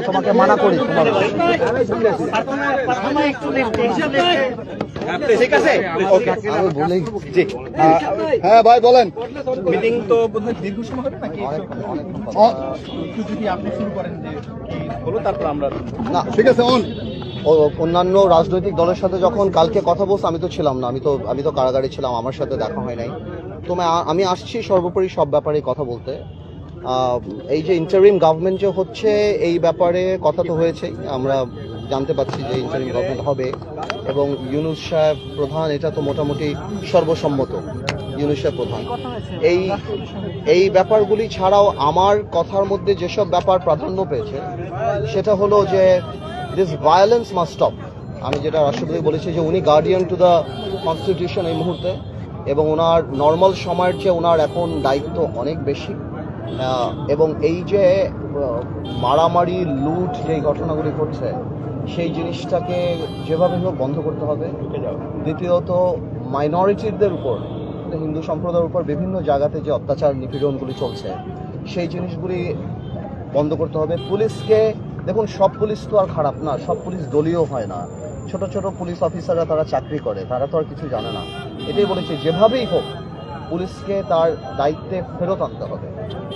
তোমাকে মানা করি ঠিক আছে, ওকে আমি বলি জি। হ্যাঁ ভাই বলেন। মিটিং তো বোধহয় দীর্ঘ সময় হবে নাকি একটু যদি আপনি শুরু করেন যে কি হলো তারপর আমরা না ঠিক আছে অন্যান্য রাজনৈতিক দলের সাথে যখন কালকে কথা বলছে আমি তো ছিলাম না, আমি তো কারাগারে ছিলাম, আমার সাথে দেখা হয় নাই। তো আমি আসছি সর্বোপরি সব ব্যাপারে কথা বলতে। এই যে ইন্টারিম গভর্নমেন্ট যে হচ্ছে এই ব্যাপারে কথা তো হয়েছেই, আমরা জানতে পারছি যে ইন্টারিম গভর্নমেন্ট হবে এবং ইউনূস সাহেব প্রধান, এটা তো মোটামুটি সর্বসম্মত। ইউনূস সাহেব প্রধান এই ব্যাপারগুলি ছাড়াও আমার কথার মধ্যে যেসব ব্যাপার প্রাধান্য পেয়েছে সেটা হলো যে দিস ভায়োলেন্স মাস্ট স্টপ। আমি যেটা রাষ্ট্রপতি বলেছি যে উনি গার্ডিয়ান টু দ্য কনস্টিটিউশন এই মুহূর্তে, এবং ওনার নর্মাল সময়ের চেয়ে ওনার এখন দায়িত্ব অনেক বেশি। এবং এই যে মারামারি লুট যেই ঘটনাগুলি ঘটছে সেই জিনিসটাকে যেভাবে হোক বন্ধ করতে হবে। দ্বিতীয়ত মাইনরিটিদের উপর, হিন্দু সম্প্রদায়ের উপর বিভিন্ন জায়গাতে যে অত্যাচার নিপীড়নগুলি চলছে সেই জিনিসগুলি বন্ধ করতে হবে। পুলিশকে দেখুন, সব পুলিশ তো আর খারাপ না, সব পুলিশ দলীয় হয় না। ছোট ছোট পুলিশ অফিসাররা তারা চাকরি করে, তারা তো আর কিছু জানে না। এটাই বলেছি, যেভাবেই হোক পুলিশকে তার দায়িত্বে ফেরত আনতে হবে।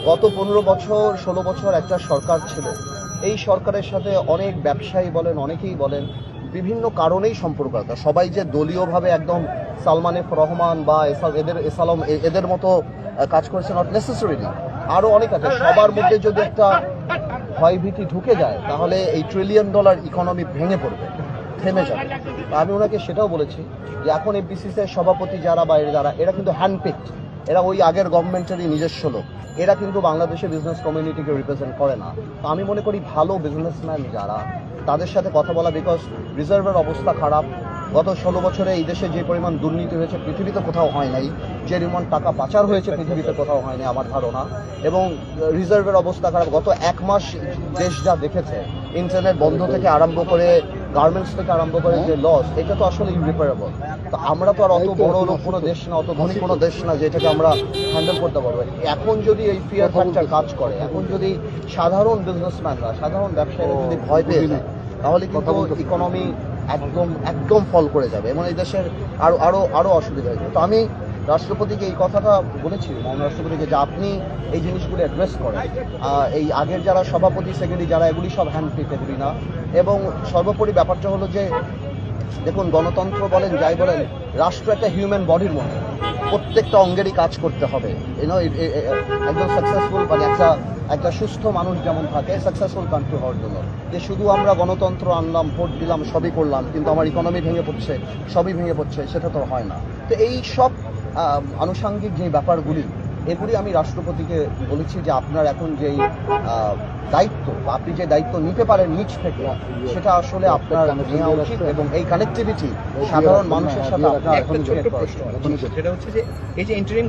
গত 15 বছর 16 বছর একটা সরকার ছিল, এই সরকারের সাথে অনেক ব্যবসায়ী বলেন, অনেকেই বলেন, বিভিন্ন কারণেই সম্পর্ক আছে। সবাই যে দলীয়ভাবে একদম সালমান এফ রহমান বা এদের মতো কাজ করেছে নট নেসেসারিলি, আরও অনেক আছে। সবার মধ্যে যদি একটা ভয়ভীতি ঢুকে যায় তাহলে এই $1 ট্রিলিয়ন ইকোনমি ভেঙে পড়বে, থেমে যাবে। আমি ওনাকে সেটাও বলেছি যে এখন এফবিসিসিআই সভাপতি যারা বা এরা কিন্তু হ্যান্ডপিকড, এরা ওই আগের গভর্নমেন্টেরই নিজস্ব লোক, এরা কিন্তু বাংলাদেশের বিজনেস কমিউনিটিকে রিপ্রেজেন্ট করে না। তো আমি মনে করি ভালো বিজনেসম্যান যারা, তাদের সাথে কথা বলা, বিকজ রিজার্ভের অবস্থা খারাপ। গত 16 বছরে এই দেশে যে পরিমাণ দুর্নীতি হয়েছে পৃথিবীতে কোথাও হয় নাই, যে পরিমাণ টাকা পাচার হয়েছে পৃথিবীতে কোথাও হয়নি আমার ধারণা। এবং রিজার্ভের অবস্থা খারাপ। গত 1 মাস দেশ যা দেখেছে, ইন্টারনেট বন্ধ থেকে আরম্ভ করে গার্মেন্টস থেকে আরম্ভ করে যে লস, এটা তো আসলে ইরিপেয়ারেবল। তো আমরা তো আর অত বড় লোক কোনো দেশ না, অত ধনী কোনো দেশ না যে এটাকে আমরা হ্যান্ডেল করতে পারবো। এখন যদি এই ফিয়ার ফ্যাক্টর কাজ করে, এখন যদি সাধারণ বিজনেসম্যানরা, সাধারণ ব্যবসায়ীরা যদি ভয় পেয়ে যায়, তাহলে কিন্তু ইকোনমি একদম ফল করে যাবে এবং এই দেশের আরো অসুবিধা হয়ে যাবে। তো আমি রাষ্ট্রপতিকে এই কথাটা বলেছি, মাননীয় রাষ্ট্রপতিকে, যে আপনি এই জিনিসগুলো অ্যাড্রেস করেন। এই আগের যারা সভাপতি সেক্রেটারি যারা, এগুলি সব হ্যান্ডপিক, এগুলি না। এবং সর্বোপরি ব্যাপারটা হলো যে দেখুন, গণতন্ত্র বলেন যাই বলেন, রাষ্ট্র একটা হিউম্যান বডির মতো, প্রত্যেকটা অঙ্গেরই কাজ করতে হবে। একজন সাকসেসফুল মানে একটা সুস্থ মানুষ যেমন থাকে সাকসেসফুল কান্ট্রি হওয়ার জন্য, যে শুধু আমরা গণতন্ত্র আনলাম, ভোট দিলাম, সবই করলাম, কিন্তু আমার ইকোনমি ভেঙে পড়ছে, সবই ভেঙে পড়ছে, সেটা তো হয় না। তো এই সব আনুষাঙ্গিক যে ব্যাপারগুলি, এগুলি আমি রাষ্ট্রপতিকে বলেছি যে আপনার এখন যেই দায়িত্ব, আপনি যে দায়িত্ব নিতে পারেন নিজ থেকে, সেটা আসলে আপনার নেওয়া উচিত। এবং এই কানেক্টিভিটি সাধারণ মানুষের সাথে আপনার এখন সেটা হচ্ছে যে এই যে ইন্টারিম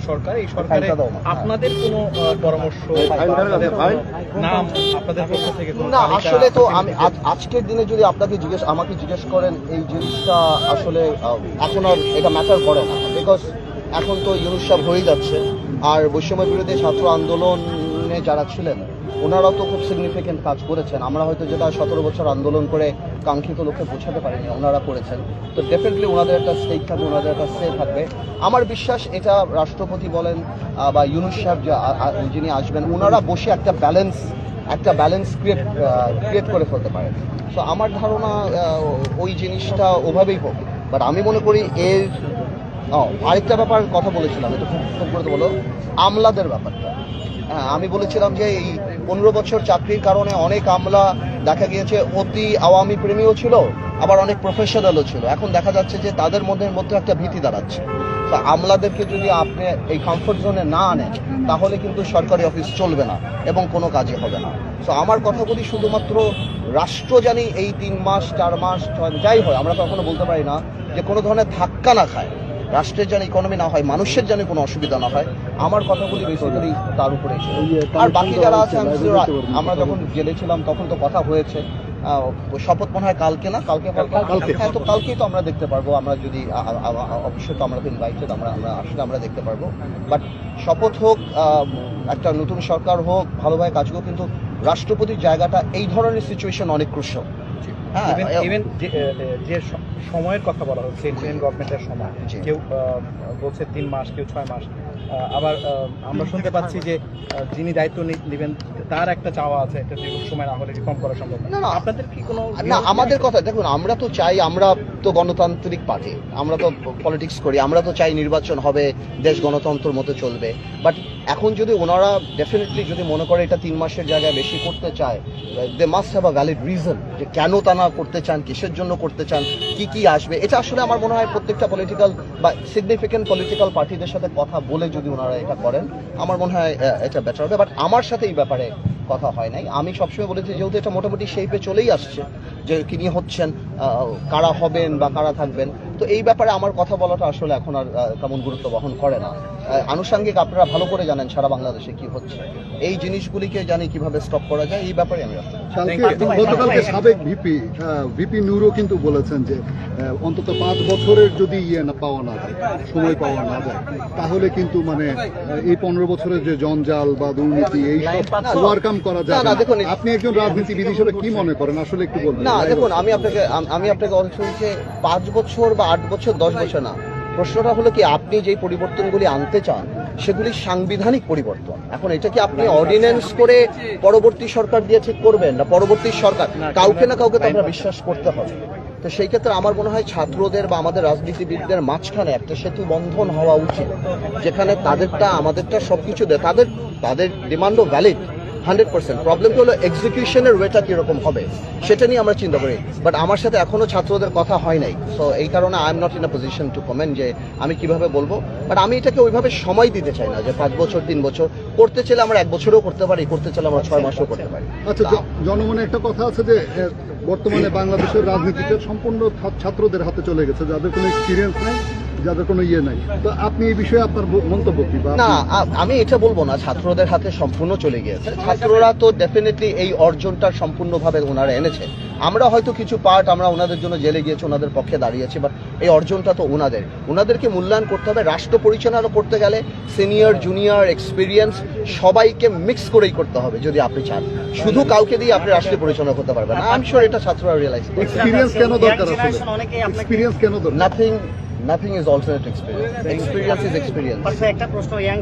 সরকার, এই সরকারে আপনাদের কোনো পরামর্শ নাম আপনাদের পক্ষ থেকে না, আসলে তো আমি আজকের দিনে যদি আমাকে জিজ্ঞেস করেন, এই জিনিসটা আসলে এখন আর এটা ম্যাটার করে না, বিকজ এখন তো ইউনূস সাহেব হয়ে যাচ্ছে। আর বৈষম্য বিরোধী ছাত্র আন্দোলনে যারা ছিলেন ওনারাও তো খুব সিগনিফিকেন্ট কাজ করেছেন। আমরা হয়তো যেটা 17 বছর আন্দোলন করে কাঙ্ক্ষিত লক্ষ্যে পৌঁছাতে পারিনি, ওনারা করেছেন। তো ডেফিনেটলি ওনাদের একটা স্টেক থাকবে, ওনাদের একটা সে থাকবে। আমার বিশ্বাস এটা রাষ্ট্রপতি বলেন বা ইউনূস সাহেব যিনি আসবেন, ওনারা বসে একটা ব্যালেন্স ক্রিয়েট করে ফেলতে পারেন। সো আমার ধারণা ওই জিনিসটা ওভাবেই হোক। বাট আমি মনে করি আরেকটা ব্যাপার কথা বলেছিলাম, এটা খুব করে বলো, আমলাদের ব্যাপারটা। হ্যাঁ, আমি বলেছিলাম যে এই 15 বছর চাকরির কারণে অনেক আমলা দেখা গিয়েছে অতি আওয়ামী প্রেমীও ছিল, আবার অনেক প্রফেশনালও ছিল। এখন দেখা যাচ্ছে যে তাদের মধ্যে একটা ভীতি দাঁড়াচ্ছে। তো আমলাদেরকে যদি আপনি এই কমফোর্ট জোনে না আনেন, তাহলে কিন্তু সরকারি অফিস চলবে না এবং কোনো কাজই হবে না। তো আমার কথাগুলি শুধুমাত্র রাষ্ট্র জানি এই 3 মাস 4 মাস যাই হয়, আমরা কখনো বলতে পারি না যে কোনো ধরনের ধাক্কা না খায়, রাষ্ট্রের যেন ইকোনমি না হয়, মানুষের যেন কোনো অসুবিধা না হয়। আমার কথাগুলি বেসিক্যালি তার উপরে। আর বাকি যারা আছে, আমরা যখন জেলে ছিলাম তখন তো কথা হয়েছে। শপথ মনে হয় কালকে না, হ্যাঁ, তো কালকেই তো আমরা দেখতে পারবো। আমরা যদি অবশ্যই তো আমরা তো ইনভাইটেড, আমরা আসলে আমরা দেখতে পারবো। বাট শপথ হোক, একটা নতুন সরকার হোক, ভালোভাবে কাজ হোক, কিন্তু রাষ্ট্রপতির জায়গাটা এই ধরনের সিচুয়েশন অনেক ক্রুশাল। হ্যাঁ, ইভেন যে সময়ের কথা বলা হচ্ছে ইন্টারিম গভর্নমেন্টের সময়, জি। কেউ বলছে 3 মাস, কেউ 6 মাস, আবার আমরা শুনতে পাচ্ছি যে যিনি দায়িত্ব নেবেন তার একটা চাওয়া আছে, একটা দীর্ঘ সময় না হলে রিফর্ম করা সম্ভব না, না। আপনাদের কি কোনো না, আমাদের কথা দেখুন, আমরা তো চাই, আমরা তো গণতান্ত্রিক পার্টি, আমরা তো পলিটিক্স করি, আমরা তো চাই নির্বাচন হবে, দেশ গণতন্ত্রের মতো চলবে। বাট এখন যদি ওনারা ডেফিনেটলি যদি মনে করে এটা 3 মাসের জায়গায় বেশি করতে চায়, they must have a valid reason যে কেন তারা করতে চান, কিসের জন্য করতে চান, কি কি আসবে। এটা আসলে আমার মনে হয় প্রত্যেকটা পলিটিক্যাল বা সিগনিফিকেন্ট পলিটিক্যাল পার্টিদের সাথে কথা বলে যদি ওনারা এটা করেন, আমার মনে হয় এটা বেটার হবে। বাট আমার সাথে এই ব্যাপারে কথা হয় নাই। আমি সবসময় বলেছি যেহেতু এটা মোটামুটি শেপে চলেই আসছে যে তিনি হচ্ছেন, কারা হবেন বা কারা থাকবেন, তো এই ব্যাপারে আমার কথা বলাটা আসলে এখন আর তেমন গুরুত্ব বহন করে না। আনুষঙ্গিক আপনারা ভালো করে জানেন সারা বাংলাদেশে কি হচ্ছে, এই জিনিসগুলিকে জানি কিভাবে স্টপ করা যায়, এই ব্যাপারে আমি রাখতে চাই। গতকালকে সাবেক ভিপি নূরও কিন্তু বলেছেন যে অন্তত 5 বছরের যদি পাওয়া না যায়, সময় পাওয়া না যায়, তাহলে কিন্তু মানে এই 15 বছরের যে জঞ্জাল বা দুর্নীতি এই সব ওভারকাম করা যায় না, না। দেখুন, আপনি একজন রাজনীতিবিদ হিসেবে কি মনে করেন আসলে একটু বলবেন? না, দেখুন, আমি আপনাকে বলছি যে 5 বছর বা 8 বছর 10 বছর না, প্রশ্নটা হলো কি আপনি যেই পরিবর্তনগুলি আনতে চান সেগুলি সাংবিধানিক পরিবর্তন। এখন এটা কি আপনি অর্ডিন্যান্স করে পরবর্তী সরকার দিয়ে ঠিক করবেন, না পরবর্তী সরকার কাউকে না কাউকে তো আমরা বিশ্বাস করতে হবে। তো সেই ক্ষেত্রে আমার মনে হয় ছাত্রদের বা আমাদের রাজনীতিবিদদের মাঝখানে একটা সেতু বন্ধন হওয়া উচিত, যেখানে তাদেরটা আমাদেরটা সবকিছু দেয়, তাদের ডিমান্ডও ভ্যালিড 100%। প্রবলেমটা হলো এক্সিকিউশনের ওয়েটা কিরকম হবে সেটা নিয়ে আমরা চিন্তা করি। বাট আমার সাথে এখনো ছাত্রদের কথা হয় নাই, সো এই কারণে I am not in a position to comment যে আমি কিভাবে বলবো। বাট আমি এটাকে ওইভাবে সময় দিতে চাই না যে 5 বছর 3 বছর, করতে চাইলে আমরা 1 বছরও করতে পারি, করতে চাইলে আমরা 6 মাসও করতে পারি। আচ্ছা, জনমনে একটা কথা আছে যে বর্তমানে বাংলাদেশের রাজনীতিতে সম্পূর্ণ ছাত্রদের হাতে চলে গেছে, যাদের কোনো এক্সপিরিয়েন্স নেই, যাদের কোনো নাই। তো আপনি এই বিষয়ে আপনার মন্তব্য কি? না, আমি এটা বলবো না ছাত্রদের হাতে সম্পূর্ণ চলে গিয়েছে। ছাত্ররা তো ডেফিনেটলি এই অর্জনটা সম্পূর্ণভাবে ওনারা এনেছে। আমরা হয়তো কিছু পার্ট আমরা ওনাদের জন্য জেলে গিয়েছি, ওনাদের পক্ষে দাঁড়িয়েছি, বাট এই অর্জনটা তো ওনাদেরকে মূল্যায়ন করতে হবে। রাষ্ট্র পরিচালনা করতে গেলে সিনিয়র জুনিয়র এক্সপিরিয়েন্স সবাইকে মিক্স করেই করতে হবে যদি আপনি চান। শুধু কাউকে দিয়ে আপনি রাষ্ট্র পরিচালনা করতে পারবেন না। আই এম শিওর এটা ছাত্ররা রিয়েলাইজ করে। এক্সপিরিয়েন্স কেন দরকার আসলে? এক্সপিরিয়েন্স কেন দরকার? Nothing is alternate experience. Experience is experience. একটা প্রশ্ন, ইয়াং